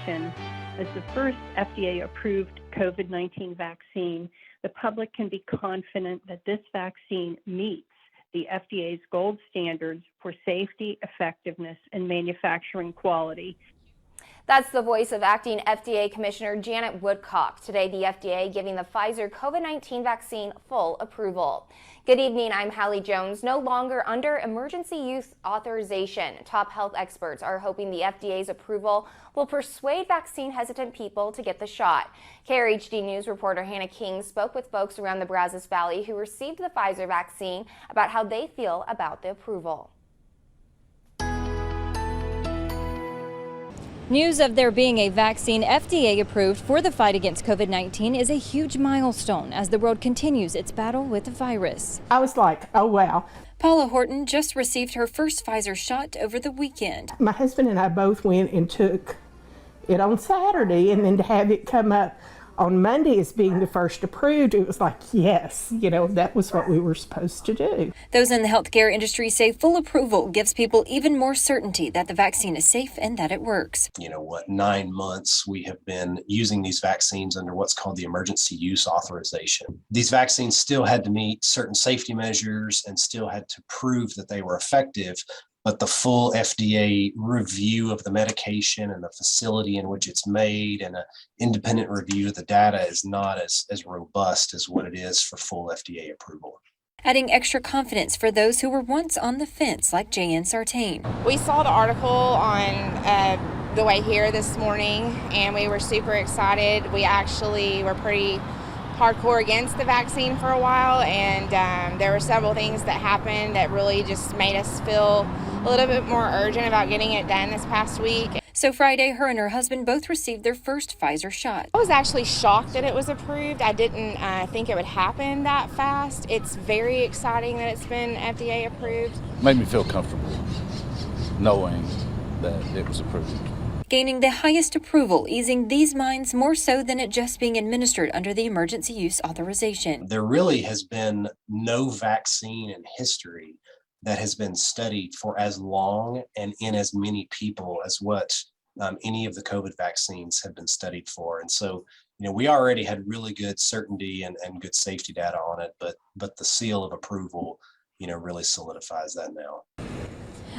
mention, as the first FDA-approved COVID-19 vaccine, the public can be confident that this vaccine meets the FDA's gold standards for safety, effectiveness, and manufacturing quality. That's the voice of acting FDA Commissioner Janet Woodcock. Today, the FDA giving the Pfizer COVID-19 vaccine full approval. Good evening, I'm Hallie Jones. No longer under emergency use authorization. Top health experts are hoping the FDA's approval will persuade vaccine-hesitant people to get the shot. KRHD News reporter Hannah King spoke with folks around the Brazos Valley who received the Pfizer vaccine about how they feel about the approval. News of there being a vaccine FDA approved for the fight against COVID-19 is a huge milestone as the world continues its battle with the virus. I was like, oh wow. Paula Horton just received her first Pfizer shot over the weekend. My husband and I both went and took it on Saturday, and then to have it come up on Monday as being the first approved, it was like, yes, that was what we were supposed to do. Those in the healthcare industry say full approval gives people even more certainty that the vaccine is safe and that it works. 9 months we have been using these vaccines under what's called the emergency use authorization. These vaccines still had to meet certain safety measures and still had to prove that they were effective. But the full FDA review of the medication and the facility in which it's made and an independent review of the data is not as robust as what it is for full FDA approval. Adding extra confidence for those who were once on the fence, like Jan Sartain. We saw the article on the way here this morning, and we were super excited. We actually were pretty hardcore against the vaccine for a while, and there were several things that happened that really just made us feel a little bit more urgent about getting it done this past week. So Friday, her and her husband both received their first Pfizer shot. I was actually shocked that it was approved. I didn't think it would happen that fast. It's very exciting that it's been FDA approved. Made me feel comfortable knowing that it was approved. Gaining the highest approval, easing these minds more so than it just being administered under the emergency use authorization. There really has been no vaccine in history that has been studied for as long and in as many people as what any of the COVID vaccines have been studied for. And so, we already had really good certainty and good safety data on it, but the seal of approval, really solidifies that now.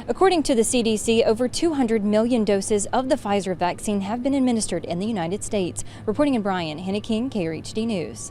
According to the CDC, over 200 million doses of the Pfizer vaccine have been administered in the United States. Reporting in Bryan, Hannah King, KRHD News.